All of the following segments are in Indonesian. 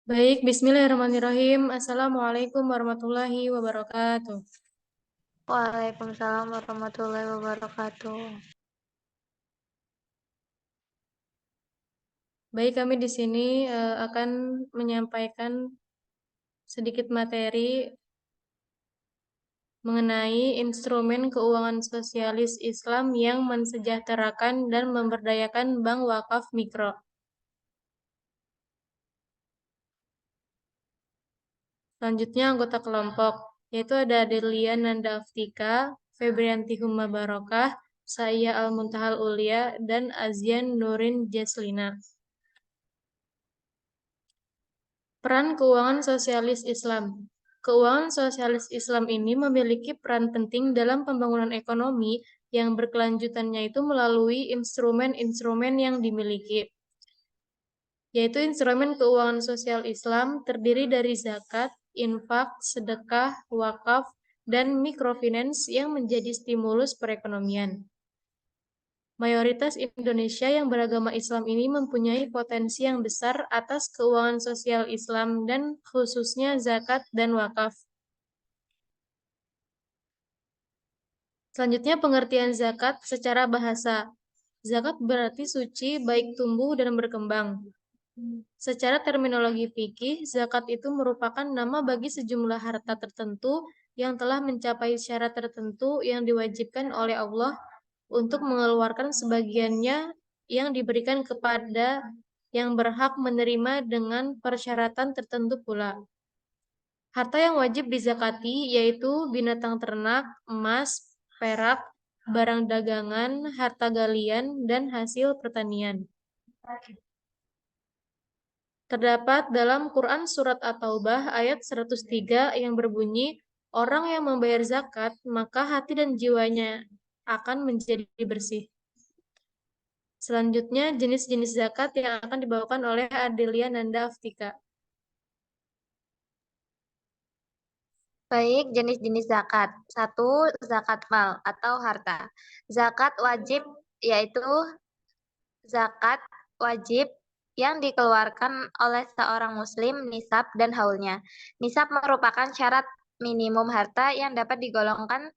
Baik, bismillahirrahmanirrahim. Assalamualaikum warahmatullahi wabarakatuh. Waalaikumsalam warahmatullahi wabarakatuh. Baik, kami di sini akan menyampaikan sedikit materi mengenai instrumen keuangan sosialis Islam yang mensejahterakan dan memberdayakan bank wakaf mikro. Selanjutnya anggota kelompok, yaitu ada Delia Nanda Aftika, Febrianti Huma Barokah, Saya Al-Muntahal Ulia, dan Azian Nurin Jaslina. Peran keuangan sosialis Islam. Keuangan sosialis Islam ini memiliki peran penting dalam pembangunan ekonomi yang berkelanjutannya itu melalui instrumen-instrumen yang dimiliki, yaitu instrumen keuangan sosial Islam terdiri dari zakat, infak, sedekah, wakaf, dan microfinance yang menjadi stimulus perekonomian. Mayoritas Indonesia yang beragama Islam ini mempunyai potensi yang besar atas keuangan sosial Islam dan khususnya zakat dan wakaf. Selanjutnya pengertian zakat secara bahasa. Zakat berarti suci, baik tumbuh dan berkembang. Secara terminologi fikih, zakat itu merupakan nama bagi sejumlah harta tertentu yang telah mencapai syarat tertentu yang diwajibkan oleh Allah untuk mengeluarkan sebagiannya yang diberikan kepada yang berhak menerima dengan persyaratan tertentu pula. Harta yang wajib dizakati yaitu binatang ternak, emas, perak, barang dagangan, harta galian, dan hasil pertanian. Terdapat dalam Quran Surat At-Taubah ayat 103 yang berbunyi, orang yang membayar zakat, maka hati dan jiwanya akan menjadi bersih. Selanjutnya, jenis-jenis zakat yang akan dibawakan oleh Adelia Nanda Aftika. Baik, jenis-jenis zakat. 1. Zakat mal atau harta. Zakat wajib yaitu zakat wajib yang dikeluarkan oleh seorang muslim nisab dan haulnya. Nisab merupakan syarat minimum harta yang dapat digolongkan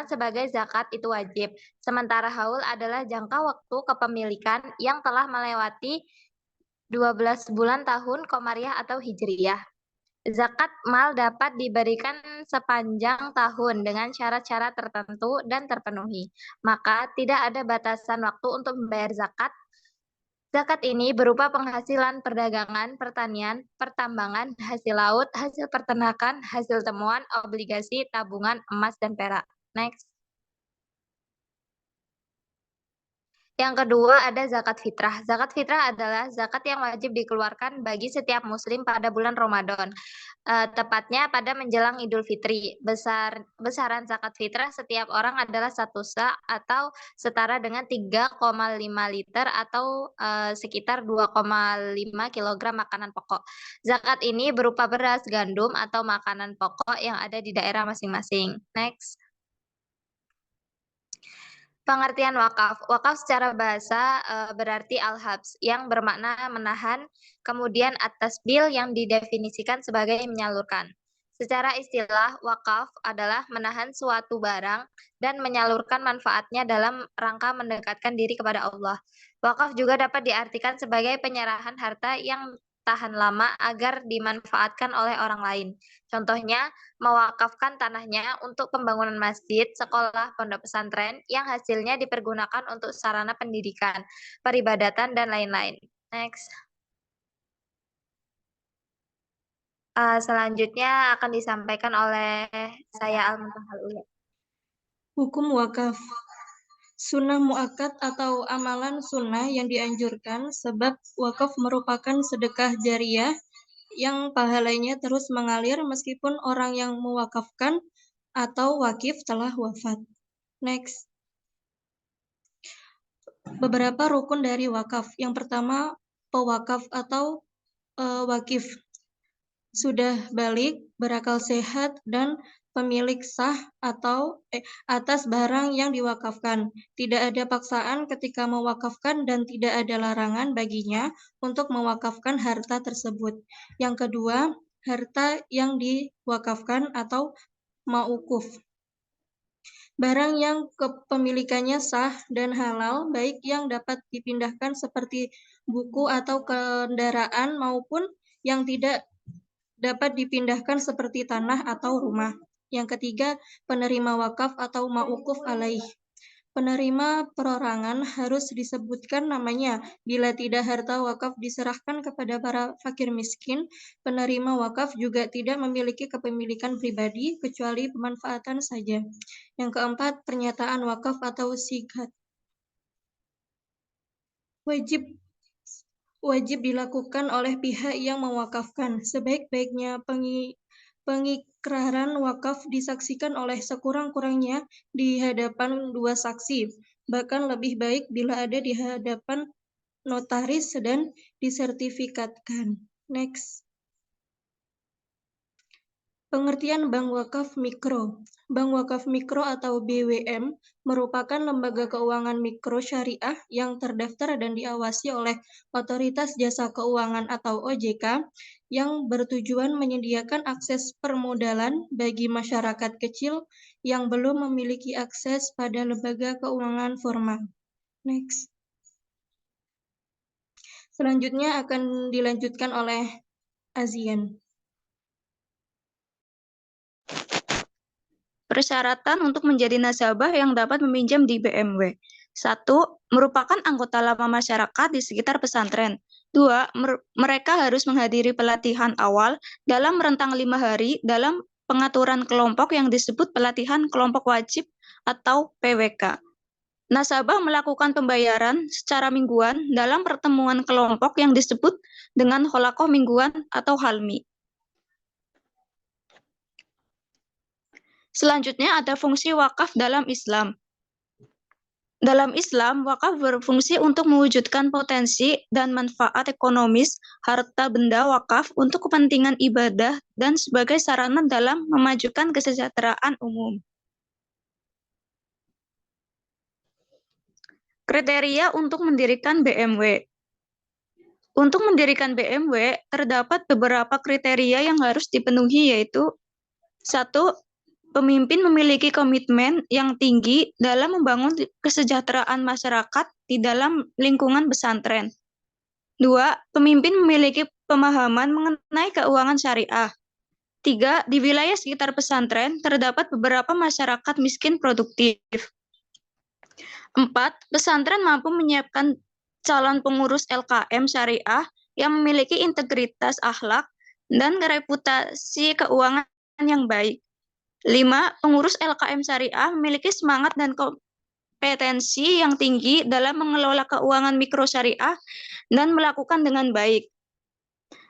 sebagai zakat itu wajib. Sementara haul adalah jangka waktu kepemilikan yang telah melewati 12 bulan tahun Komariah atau Hijriyah. Zakat mal dapat diberikan sepanjang tahun dengan syarat-syarat tertentu dan terpenuhi. Maka tidak ada batasan waktu untuk membayar zakat. Zakat ini berupa penghasilan perdagangan, pertanian, pertambangan, hasil laut, hasil peternakan, hasil temuan, obligasi, tabungan, emas, dan perak. Next. Yang kedua ada zakat fitrah. Zakat fitrah adalah zakat yang wajib dikeluarkan bagi setiap muslim pada bulan Ramadan. Tepatnya pada menjelang Idul Fitri. Besaran zakat fitrah setiap orang adalah 1 sa atau setara dengan 3,5 liter atau sekitar 2,5 kilogram makanan pokok. Zakat ini berupa beras, gandum, atau makanan pokok yang ada di daerah masing-masing. Next. Pengertian wakaf. Wakaf secara bahasa berarti al-habs yang bermakna menahan, kemudian atas bil yang didefinisikan sebagai menyalurkan. Secara istilah, wakaf adalah menahan suatu barang dan menyalurkan manfaatnya dalam rangka mendekatkan diri kepada Allah. Wakaf juga dapat diartikan sebagai penyerahan harta yang tahan lama agar dimanfaatkan oleh orang lain. Contohnya, mewakafkan tanahnya untuk pembangunan masjid, sekolah, pondok pesantren yang hasilnya dipergunakan untuk sarana pendidikan, peribadatan, dan lain-lain. Next. Selanjutnya akan disampaikan oleh saya Al-Muntahal Uya. Hukum wakaf. Sunnah muakkad atau amalan sunnah yang dianjurkan sebab wakaf merupakan sedekah jariyah yang pahalanya terus mengalir meskipun orang yang mewakafkan atau wakif telah wafat. Next. Beberapa rukun dari wakaf. Yang pertama, pewakaf atau wakif. Sudah balik, berakal sehat, dan pemilik sah atau atas barang yang diwakafkan. Tidak ada paksaan ketika mewakafkan dan tidak ada larangan baginya untuk mewakafkan harta tersebut. Yang kedua, harta yang diwakafkan atau mauquf. Barang yang kepemilikannya sah dan halal, baik yang dapat dipindahkan seperti buku atau kendaraan maupun yang tidak dapat dipindahkan seperti tanah atau rumah. Yang ketiga, penerima wakaf atau mauquf alaih. Penerima perorangan harus disebutkan namanya. Bila tidak, harta wakaf diserahkan kepada para fakir miskin. Penerima wakaf juga tidak memiliki kepemilikan pribadi, kecuali pemanfaatan saja. Yang keempat, pernyataan wakaf atau sigat. Wajib dilakukan oleh pihak yang mewakafkan. Sebaik-baiknya pengikraran wakaf disaksikan oleh sekurang-kurangnya di hadapan 2 saksi. Bahkan lebih baik bila ada di hadapan notaris dan disertifikatkan. Next. Pengertian Bank Wakaf Mikro. Bank Wakaf Mikro atau BWM merupakan lembaga keuangan mikro syariah yang terdaftar dan diawasi oleh Otoritas Jasa Keuangan atau OJK yang bertujuan menyediakan akses permodalan bagi masyarakat kecil yang belum memiliki akses pada lembaga keuangan formal. Next. Selanjutnya akan dilanjutkan oleh Azian. Persyaratan untuk menjadi nasabah yang dapat meminjam di BMW. 1. Merupakan anggota lama masyarakat di sekitar pesantren. 2. Mereka harus menghadiri pelatihan awal dalam rentang 5 hari dalam pengaturan kelompok yang disebut pelatihan kelompok wajib atau PWK. Nasabah melakukan pembayaran secara mingguan dalam pertemuan kelompok yang disebut dengan holakoh mingguan atau halmi. Selanjutnya ada fungsi wakaf dalam Islam. Dalam Islam, wakaf berfungsi untuk mewujudkan potensi dan manfaat ekonomis harta benda wakaf untuk kepentingan ibadah dan sebagai sarana dalam memajukan kesejahteraan umum. Kriteria untuk mendirikan BMW. Untuk mendirikan BMW, terdapat beberapa kriteria yang harus dipenuhi, yaitu 1. Pemimpin memiliki komitmen yang tinggi dalam membangun kesejahteraan masyarakat di dalam lingkungan pesantren. 2. Pemimpin memiliki pemahaman mengenai keuangan syariah. 3. Di wilayah sekitar pesantren terdapat beberapa masyarakat miskin produktif. 4. Pesantren mampu menyiapkan calon pengurus LKM syariah yang memiliki integritas akhlak dan reputasi keuangan yang baik. 5. Pengurus LKM syariah memiliki semangat dan kompetensi yang tinggi dalam mengelola keuangan mikro syariah dan melakukan dengan baik.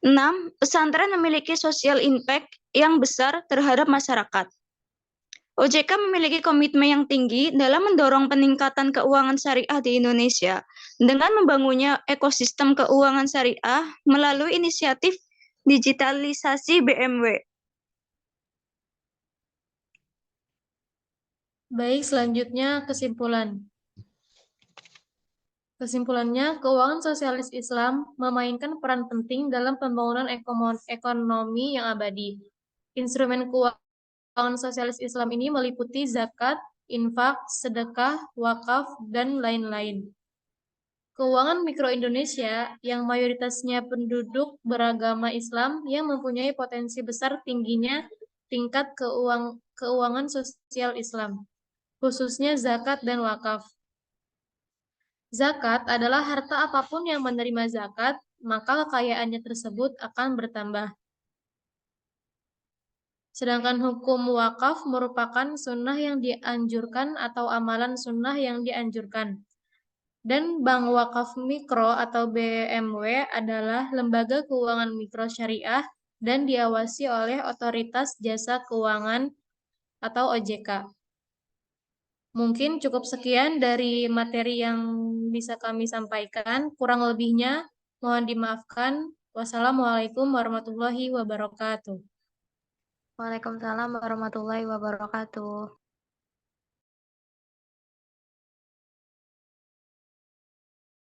6. Pesantren memiliki social impact yang besar terhadap masyarakat. OJK memiliki komitmen yang tinggi dalam mendorong peningkatan keuangan syariah di Indonesia dengan membangunnya ekosistem keuangan syariah melalui inisiatif digitalisasi BMW. Baik, selanjutnya kesimpulan. Kesimpulannya, keuangan sosialis Islam memainkan peran penting dalam pembangunan ekonomi yang abadi. Instrumen keuangan sosialis Islam ini meliputi zakat, infak, sedekah, wakaf, dan lain-lain. Keuangan mikro Indonesia yang mayoritasnya penduduk beragama Islam yang mempunyai potensi besar tingginya tingkat keuangan sosial Islam, khususnya zakat dan wakaf. Zakat adalah harta apapun yang menerima zakat, maka kekayaannya tersebut akan bertambah. Sedangkan hukum wakaf merupakan sunnah yang dianjurkan atau amalan sunnah yang dianjurkan. Dan Bank Wakaf Mikro atau BMW adalah lembaga keuangan mikro syariah dan diawasi oleh Otoritas Jasa Keuangan atau OJK. Mungkin cukup sekian dari materi yang bisa kami sampaikan. Kurang lebihnya mohon dimaafkan. Wassalamualaikum warahmatullahi wabarakatuh. Waalaikumsalam warahmatullahi wabarakatuh.